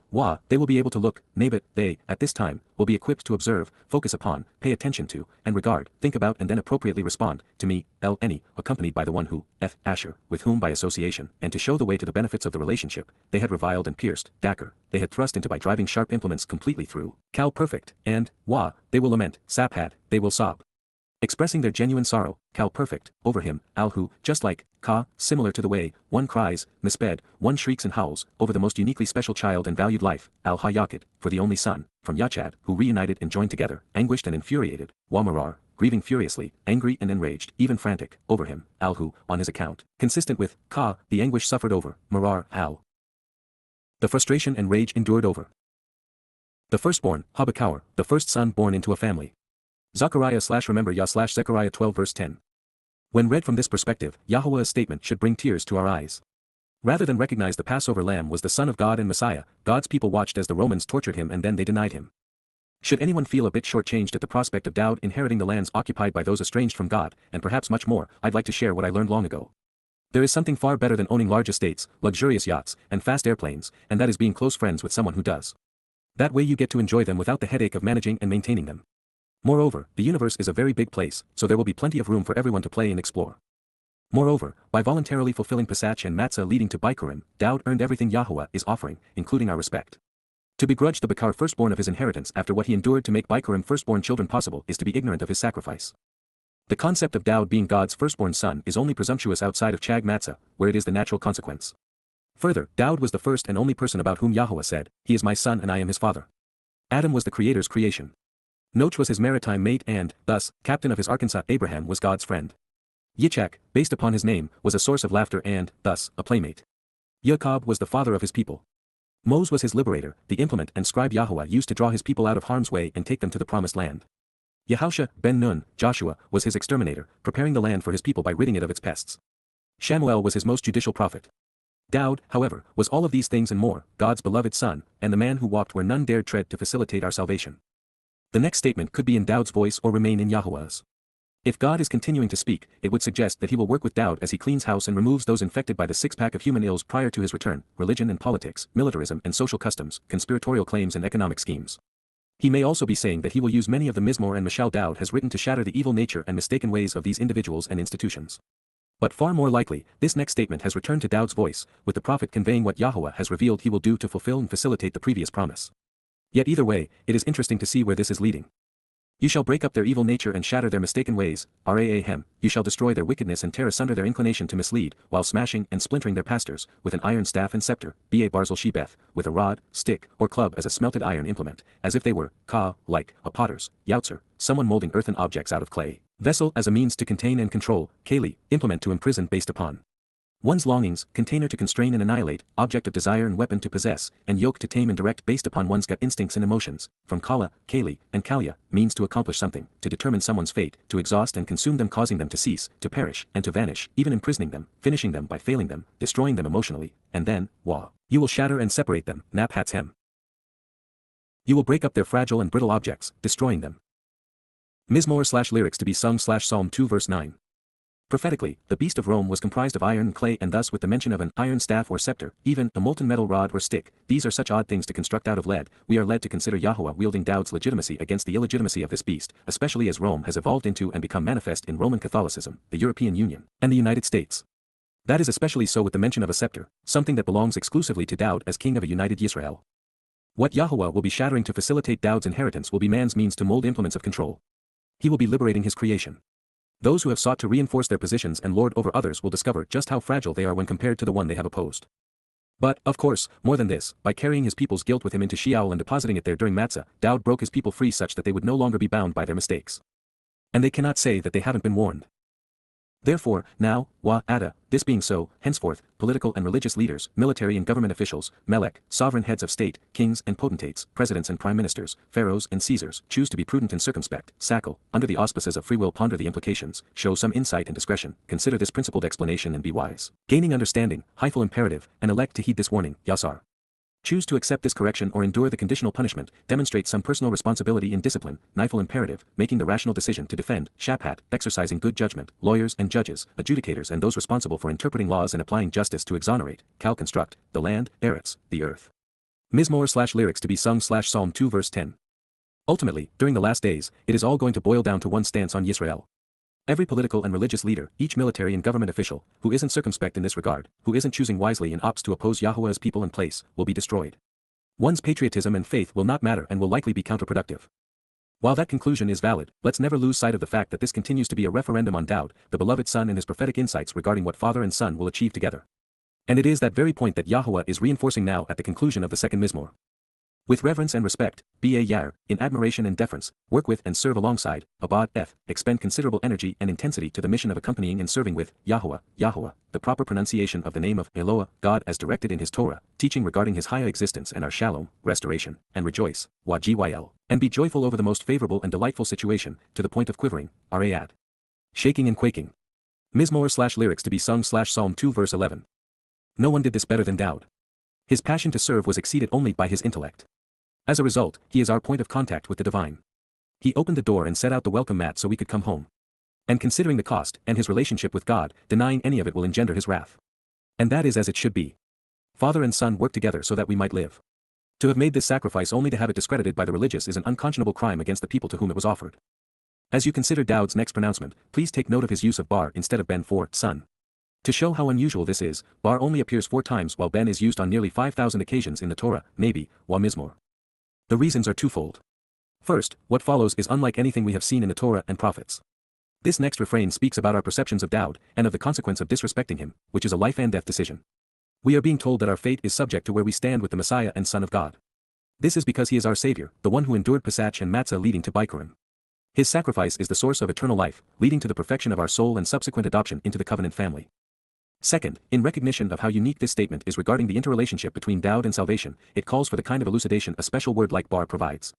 they will be able to look, Nabat, they, at this time, will be equipped to observe, focus upon, pay attention to, and regard, think about and then appropriately respond, to me, any, accompanied by the one who, Asher, with whom by association, and to show the way to the benefits of the relationship, they had reviled and pierced, Dacker, they had thrust into by driving sharp implements completely through, Qowl perfect, and, they will lament, Saphat, they will sob. Expressing their genuine sorrow, Qowl perfect, over him, who, just like, similar to the way, one cries, misped, one shrieks and howls, over the most uniquely special child and valued life, Hayakid, for the only son, from Yachad, who reunited and joined together, anguished and infuriated, Marar, grieving furiously, angry and enraged, even frantic, over him, who, on his account, consistent with, the anguish suffered over, Marar, the frustration and rage endured over. The firstborn, Habakkuk, the first son born into a family. Zechariah/remember Zechariah 12 verse 10. When read from this perspective, Yahowah's statement should bring tears to our eyes. Rather than recognize the Passover lamb was the Son of God and Messiah, God's people watched as the Romans tortured him and then they denied him. Should anyone feel a bit shortchanged at the prospect of Dowd inheriting the lands occupied by those estranged from God, and perhaps much more, I'd like to share what I learned long ago. There is something far better than owning large estates, luxurious yachts, and fast airplanes, and that is being close friends with someone who does. That way you get to enjoy them without the headache of managing and maintaining them. Moreover, the universe is a very big place, so there will be plenty of room for everyone to play and explore. Moreover, by voluntarily fulfilling Pesach and Matzah leading to Bikurim, Dowd earned everything Yahowah is offering, including our respect. To begrudge the Bakar firstborn of his inheritance after what he endured to make Bikurim firstborn children possible is to be ignorant of his sacrifice. The concept of Dowd being God's firstborn son is only presumptuous outside of Chag Matzah, where it is the natural consequence. Further, Dowd was the first and only person about whom Yahowah said, "He is my son and I am his father." Adam was the Creator's creation. Noch was his maritime mate and, thus, captain of his Arkansas. Abraham was God's friend. Yitzchak, based upon his name, was a source of laughter and, thus, a playmate. Jacob was the father of his people. Moses was his liberator, the implement and scribe Yahowah used to draw his people out of harm's way and take them to the promised land. Yahushua ben Nun, Joshua, was his exterminator, preparing the land for his people by ridding it of its pests. Shamuel was his most judicial prophet. Dowd, however, was all of these things and more, God's beloved son, and the man who walked where none dared tread to facilitate our salvation. The next statement could be in Dowd's voice or remain in Yahowah's. If God is continuing to speak, it would suggest that he will work with Dowd as he cleans house and removes those infected by the six-pack of human ills prior to his return, religion and politics, militarism and social customs, conspiratorial claims and economic schemes. He may also be saying that he will use many of the Mizmor and Mashal Dowd has written to shatter the evil nature and mistaken ways of these individuals and institutions. But far more likely, this next statement has returned to Dowd's voice, with the prophet conveying what Yahowah has revealed he will do to fulfill and facilitate the previous promise. Yet either way, it is interesting to see where this is leading. You shall break up their evil nature and shatter their mistaken ways, Rahem, you shall destroy their wickedness and tear asunder their inclination to mislead, while smashing and splintering their pastors, with an iron staff and scepter, Ba Barzal Shebeth, with a rod, stick, or club as a smelted iron implement, as if they were, like, a potter's, Yautzer, someone molding earthen objects out of clay, vessel as a means to contain and control, Kali, implement to imprison based upon one's longings, container to constrain and annihilate, object of desire and weapon to possess, and yoke to tame and direct based upon one's gut instincts and emotions, from Kala, Kali, and Kalya, means to accomplish something, to determine someone's fate, to exhaust and consume them causing them to cease, to perish, and to vanish, even imprisoning them, finishing them by failing them, destroying them emotionally, and then, you will shatter and separate them, Nap Hats Hem. You will break up their fragile and brittle objects, destroying them. Mizmor/lyrics to be sung /Psalm 2 verse 9. Prophetically, the beast of Rome was comprised of iron and clay and thus with the mention of an iron staff or scepter, even a molten metal rod or stick, these are such odd things to construct out of lead, we are led to consider Yahowah wielding Dowd's legitimacy against the illegitimacy of this beast, especially as Rome has evolved into and become manifest in Roman Catholicism, the European Union, and the United States. That is especially so with the mention of a scepter, something that belongs exclusively to Dowd as king of a united Yisrael. What Yahowah will be shattering to facilitate Dowd's inheritance will be man's means to mold implements of control. He will be liberating his creation. Those who have sought to reinforce their positions and lord over others will discover just how fragile they are when compared to the one they have opposed. But, of course, more than this, by carrying his people's guilt with him into Sheol and depositing it there during Matzah, Dowd broke his people free such that they would no longer be bound by their mistakes. And they cannot say that they haven't been warned. Therefore, now, this being so, henceforth, political and religious leaders, military and government officials, Melech, sovereign heads of state, kings and potentates, presidents and prime ministers, pharaohs and Caesars, choose to be prudent and circumspect, Sackle, under the auspices of free will ponder the implications, show some insight and discretion, consider this principled explanation and be wise. Gaining understanding, Hyphal imperative, and elect to heed this warning, Yasar. Choose to accept this correction or endure the conditional punishment, demonstrate some personal responsibility in discipline, Nifal imperative, making the rational decision to defend, Shaphat, exercising good judgment, lawyers and judges, adjudicators and those responsible for interpreting laws and applying justice to exonerate, Cal construct, the land, Eretz, the earth. Mizmor/lyrics to be sung/Psalm 2 verse 10. Ultimately, during the last days, it is all going to boil down to one stance on Yisrael. Every political and religious leader, each military and government official, who isn't circumspect in this regard, who isn't choosing wisely and opts to oppose Yahowah's people and place, will be destroyed. One's patriotism and faith will not matter and will likely be counterproductive. While that conclusion is valid, let's never lose sight of the fact that this continues to be a referendum on Dowd, the beloved son, and his prophetic insights regarding what father and son will achieve together. And it is that very point that Yahowah is reinforcing now at the conclusion of the second Mizmor. With reverence and respect, Ba in admiration and deference, work with and serve alongside, Abad F, expend considerable energy and intensity to the mission of accompanying and serving with, Yahowah, the proper pronunciation of the name of Eloah, God as directed in his Torah, teaching regarding his higher existence and our shalom, restoration, and rejoice, YYV1C2, and be joyful over the most favorable and delightful situation, to the point of quivering, Ra'ad. Shaking and quaking. Mizmor/lyrics to be sung/Psalm 2 verse 11. No one did this better than Dowd. His passion to serve was exceeded only by his intellect. As a result, he is our point of contact with the divine. He opened the door and set out the welcome mat so we could come home. And considering the cost and his relationship with God, denying any of it will engender his wrath. And that is as it should be. Father and son work together so that we might live. To have made this sacrifice only to have it discredited by the religious is an unconscionable crime against the people to whom it was offered. As you consider Dowd's next pronouncement, please take note of his use of bar instead of ben for son. To show how unusual this is, bar only appears 4 times while ben is used on nearly 5,000 occasions in the Torah, maybe, wa mizmor. The reasons are twofold. First, what follows is unlike anything we have seen in the Torah and prophets. This next refrain speaks about our perceptions of Dowd, and of the consequence of disrespecting him, which is a life and death decision. We are being told that our fate is subject to where we stand with the Messiah and Son of God. This is because he is our Savior, the one who endured Pesach and Matzah leading to Bikurim. His sacrifice is the source of eternal life, leading to the perfection of our soul and subsequent adoption into the covenant family. Second, in recognition of how unique this statement is regarding the interrelationship between Dowd and salvation, it calls for the kind of elucidation a special word like bar provides.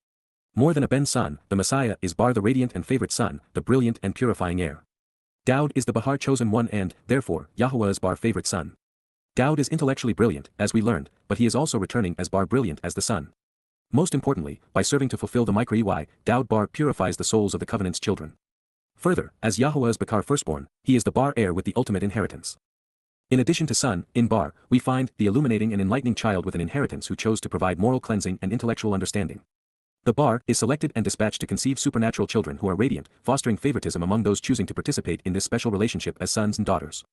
More than a ben son, the Messiah is bar the radiant and favorite son, the brilliant and purifying heir. Dowd is the Bahar chosen one and, therefore, Yahowah is bar favorite son. Dowd is intellectually brilliant, as we learned, but he is also returning as bar brilliant as the son. Most importantly, by serving to fulfill the Mikra-EY, Dowd bar purifies the souls of the covenant's children. Further, as Yahowah's Bakar firstborn, he is the bar heir with the ultimate inheritance. In addition to son, in bar, we find the illuminating and enlightening child with an inheritance who chose to provide moral cleansing and intellectual understanding. The bar is selected and dispatched to conceive supernatural children who are radiant, fostering favoritism among those choosing to participate in this special relationship as sons and daughters.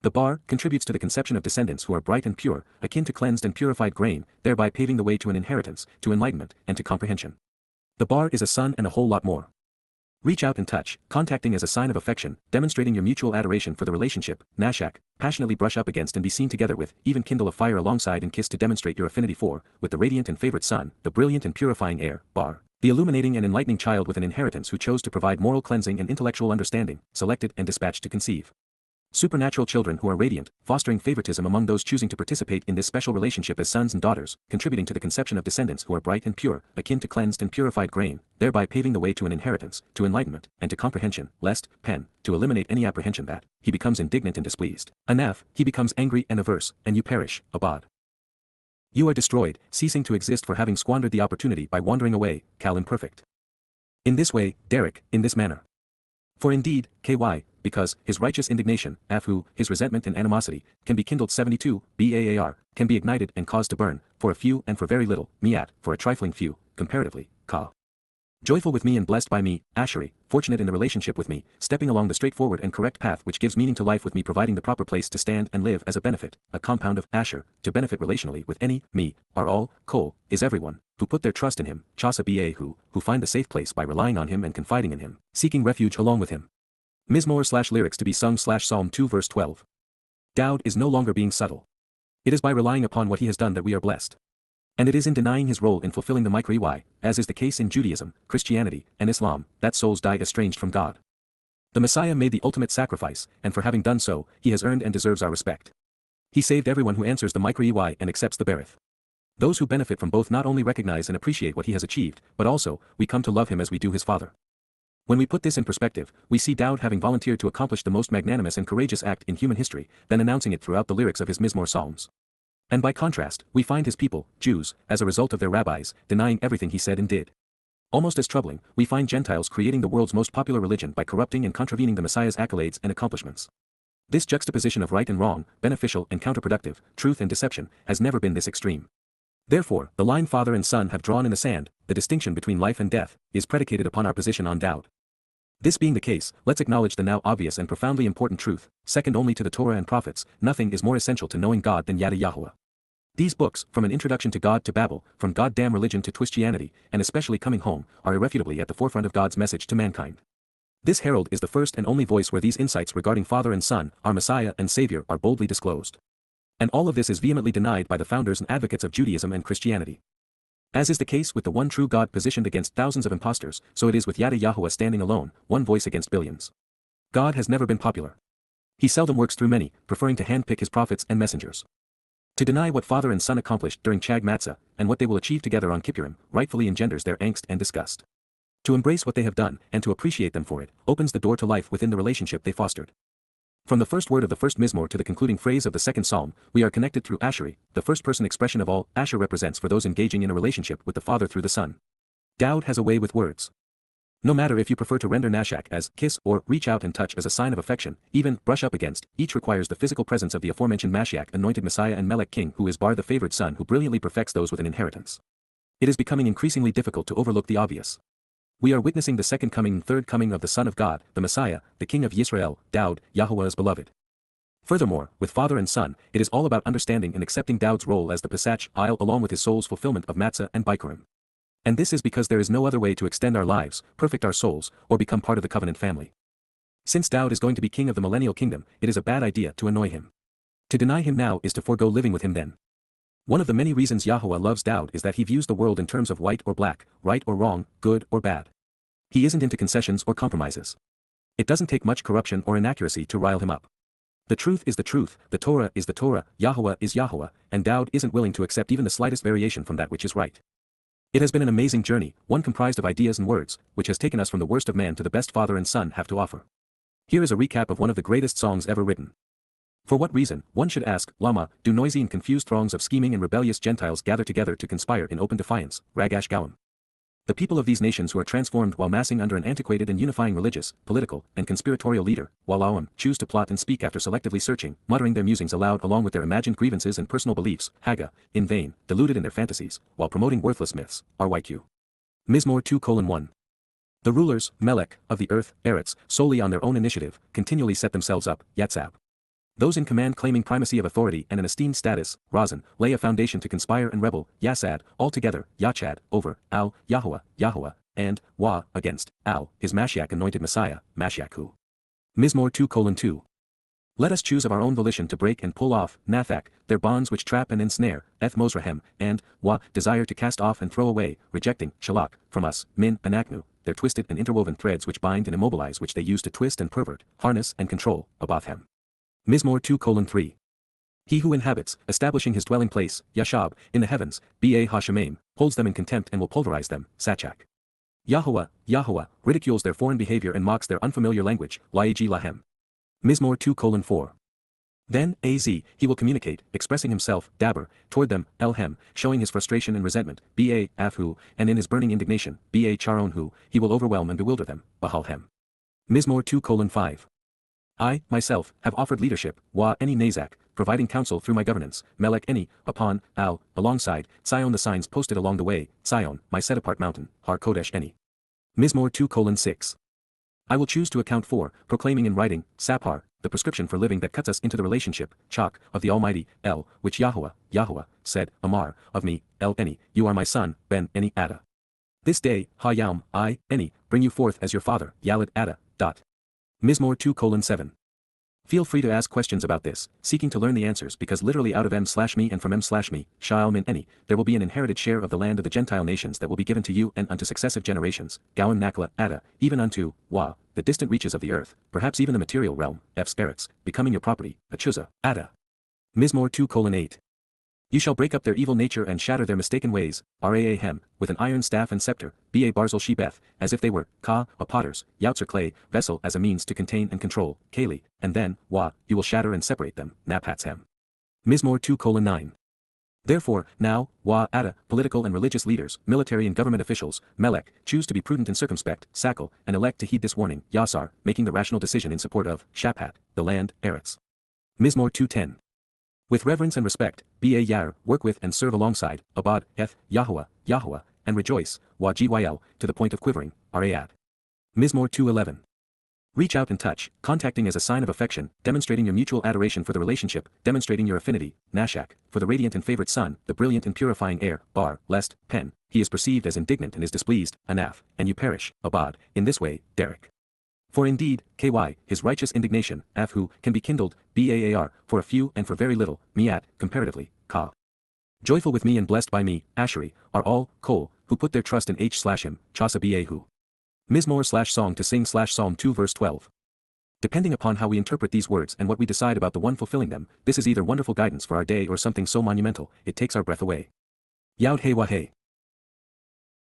The bar contributes to the conception of descendants who are bright and pure, akin to cleansed and purified grain, thereby paving the way to an inheritance, to enlightenment, and to comprehension. The bar is a son and a whole lot more. Reach out and touch, contacting as a sign of affection, demonstrating your mutual adoration for the relationship, nashak, passionately brush up against and be seen together with, even kindle a fire alongside and kiss to demonstrate your affinity for, with the radiant and favorite son, the brilliant and purifying heir, bar, the illuminating and enlightening child with an inheritance who chose to provide moral cleansing and intellectual understanding, selected and dispatched to conceive. Supernatural children who are radiant, fostering favoritism among those choosing to participate in this special relationship as sons and daughters, contributing to the conception of descendants who are bright and pure, akin to cleansed and purified grain, thereby paving the way to an inheritance, to enlightenment, and to comprehension, lest, pen, to eliminate any apprehension that, he becomes indignant and displeased. Anaf, he becomes angry and averse, and you perish, Abad. You are destroyed, ceasing to exist for having squandered the opportunity by wandering away, Qowl imperfect. In this way, Derek, in this manner. For indeed, ky, because, his righteous indignation, afu, his resentment and animosity, can be kindled 72, baar, can be ignited and caused to burn, for a few and for very little, miat, for a trifling few, comparatively, ka. Joyful with me and blessed by me, Asheri, fortunate in the relationship with me, stepping along the straightforward and correct path which gives meaning to life with me providing the proper place to stand and live as a benefit, a compound of Asher, to benefit relationally with any, me, are all, Qowl, is everyone, who put their trust in him, Chasa ba who find the safe place by relying on him and confiding in him, seeking refuge along with him. Mizmor/lyrics to be sung/Psalm 2 verse 12. Dowd is no longer being subtle. It is by relying upon what he has done that we are blessed. And it is in denying his role in fulfilling the Mikra-EY, as is the case in Judaism, Christianity, and Islam, that souls die estranged from God. The Messiah made the ultimate sacrifice, and for having done so, he has earned and deserves our respect. He saved everyone who answers the Mikra-EY and accepts the berith. Those who benefit from both not only recognize and appreciate what he has achieved, but also, we come to love him as we do his Father. When we put this in perspective, we see Dowd having volunteered to accomplish the most magnanimous and courageous act in human history, then announcing it throughout the lyrics of his Mizmor Psalms. And by contrast, we find his people, Jews, as a result of their rabbis, denying everything he said and did. Almost as troubling, we find Gentiles creating the world's most popular religion by corrupting and contravening the Messiah's accolades and accomplishments. This juxtaposition of right and wrong, beneficial and counterproductive, truth and deception, has never been this extreme. Therefore, the line father and son have drawn in the sand, the distinction between life and death, is predicated upon our position on doubt. This being the case, let's acknowledge the now obvious and profoundly important truth, second only to the Torah and prophets, nothing is more essential to knowing God than Yada Yahowah. These books, from an introduction to God to Babel, from goddamn religion to Twistianity, and especially Coming Home, are irrefutably at the forefront of God's message to mankind. This herald is the first and only voice where these insights regarding Father and Son, our Messiah and Savior, are boldly disclosed. And all of this is vehemently denied by the founders and advocates of Judaism and Christianity. As is the case with the one true God positioned against thousands of impostors, so it is with Yada Yahowah standing alone, one voice against billions. God has never been popular. He seldom works through many, preferring to handpick his prophets and messengers. To deny what Father and Son accomplished during Chag Matzah, and what they will achieve together on Kippurim, rightfully engenders their angst and disgust. To embrace what they have done, and to appreciate them for it, opens the door to life within the relationship they fostered. From the first word of the first Mizmor to the concluding phrase of the second psalm, we are connected through Asheri, the first-person expression of all Asher represents for those engaging in a relationship with the Father through the Son. Dowd has a way with words. No matter if you prefer to render nashak as kiss or reach out and touch as a sign of affection, even brush up against, each requires the physical presence of the aforementioned Mashiach, anointed Messiah and Melech King, who is Bar the favored son who brilliantly perfects those with an inheritance. It is becoming increasingly difficult to overlook the obvious. We are witnessing the second coming and third coming of the Son of God, the Messiah, the King of Yisrael, Dowd, Yahowah's beloved. Furthermore, with Father and Son, it is all about understanding and accepting Dowd's role as the Pesach Isle along with his soul's fulfillment of Matzah and Bikurim. And this is because there is no other way to extend our lives, perfect our souls, or become part of the covenant family. Since Dowd is going to be king of the millennial kingdom, it is a bad idea to annoy him. To deny him now is to forego living with him then. One of the many reasons Yahowah loves Dowd is that he views the world in terms of white or black, right or wrong, good or bad. He isn't into concessions or compromises. It doesn't take much corruption or inaccuracy to rile him up. The truth is the truth, the Torah is the Torah, Yahowah is Yahowah, and Dowd isn't willing to accept even the slightest variation from that which is right. It has been an amazing journey, one comprised of ideas and words, which has taken us from the worst of man to the best Father and Son have to offer. Here is a recap of one of the greatest songs ever written. For what reason, one should ask, Lama, do noisy and confused throngs of scheming and rebellious Gentiles gather together to conspire in open defiance, Ragash Gawim? The people of these nations who are transformed while massing under an antiquated and unifying religious, political, and conspiratorial leader, while Awam choose to plot and speak after selectively searching, muttering their musings aloud along with their imagined grievances and personal beliefs, Haga, in vain, deluded in their fantasies, while promoting worthless myths, RYQ. Mizmor 2:1. The rulers, Melech, of the earth, Eretz, solely on their own initiative, continually set themselves up, Yatzab. Those in command claiming primacy of authority and an esteemed status, Razan, lay a foundation to conspire and rebel, Yasad, altogether, Yachad, over, Al, Yahowah, Yahowah, and, Wa, against, Al, his Mashiach anointed Messiah, Mashiach. Mizmor 2:2. Let us choose of our own volition to break and pull off, Nathak, their bonds which trap and ensnare, Eth Mosrahem, and, Wa, desire to cast off and throw away, rejecting, Shalak, from us, Min, Anaknu, their twisted and interwoven threads which bind and immobilize which they use to twist and pervert, harness and control, Abathem. Mizmor 2:3. He who inhabits, establishing his dwelling place, Yashab, in the heavens, Ba Hashemaim, holds them in contempt and will pulverize them, Sachak. Yahowah, Yahowah, ridicules their foreign behavior and mocks their unfamiliar language, Yag Lahem. Mizmor 2:4. Then, Az, he will communicate, expressing himself, Daber, toward them, Elhem, showing his frustration and resentment, Ba Afhu, and in his burning indignation, Ba Charonhu, he will overwhelm and bewilder them, Bahalhem. Mizmor 2:5. I, myself, have offered leadership, Wa Eni Nazak, providing counsel through my governance, Melech Eni, upon, Al, alongside, Sion the signs posted along the way, Sion, my set-apart mountain, Har Kodesh Eni. Mizmor 2:6. I will choose to account for, proclaiming in writing, Sapar, the prescription for living that cuts us into the relationship, Chak, of the Almighty, El, which Yahowah, said, Amar, of me, El Eni, you are my son, Ben Eni Ada. This day, Ha-Yam, I, Eni, bring you forth as your father, Yalad Ada. Mizmor 2:7. Feel free to ask questions about this, seeking to learn the answers because literally out of M/me and from M/me, Sha'al Min Eni, there will be an inherited share of the land of the Gentile nations that will be given to you and unto successive generations, Gawim Nakla, Ada, even unto, Wa, the distant reaches of the earth, perhaps even the material realm, F's Eretz, becoming your property, Achuzah, Ada. Mizmor 2:8. You shall break up their evil nature and shatter their mistaken ways, Raahem, with an iron staff and scepter, Ba Barzil Shebeth, as if they were, Ka, a potter's, Yautzer clay, vessel as a means to contain and control, Kali, and then, Wa, you will shatter and separate them, Naphatzhem. Mizmor 2:9. Therefore, now, Wa, Ada, political and religious leaders, military and government officials, Melech, choose to be prudent and circumspect, Sakal, and elect to heed this warning, Yasar, making the rational decision in support of, Shapat, the land, Eretz. Mizmor 2:10. With reverence and respect, Ba work with and serve alongside, Abad, Eth, Yahowah, Yahowah, and rejoice, YGYL, to the point of quivering, Ra'at. Mizmor 2:11. Reach out and touch, contacting as a sign of affection, demonstrating your mutual adoration for the relationship, demonstrating your affinity, Nashak, for the radiant and favorite sun, the brilliant and purifying air, Bar, lest, Pen, he is perceived as indignant and is displeased, Anaf, and you perish, Abad, in this way, Derek. For indeed, KY, his righteous indignation, Afhu, can be kindled, Baar, for a few and for very little, Miat, comparatively, Ka. Joyful with me and blessed by me, Asheri, are all, Qowl, who put their trust in H/him, Chasa Bahu. Mizmor/song to sing Psalm 2 verse 12. Depending upon how we interpret these words and what we decide about the one fulfilling them, this is either wonderful guidance for our day or something so monumental, it takes our breath away. Yada Yahowah.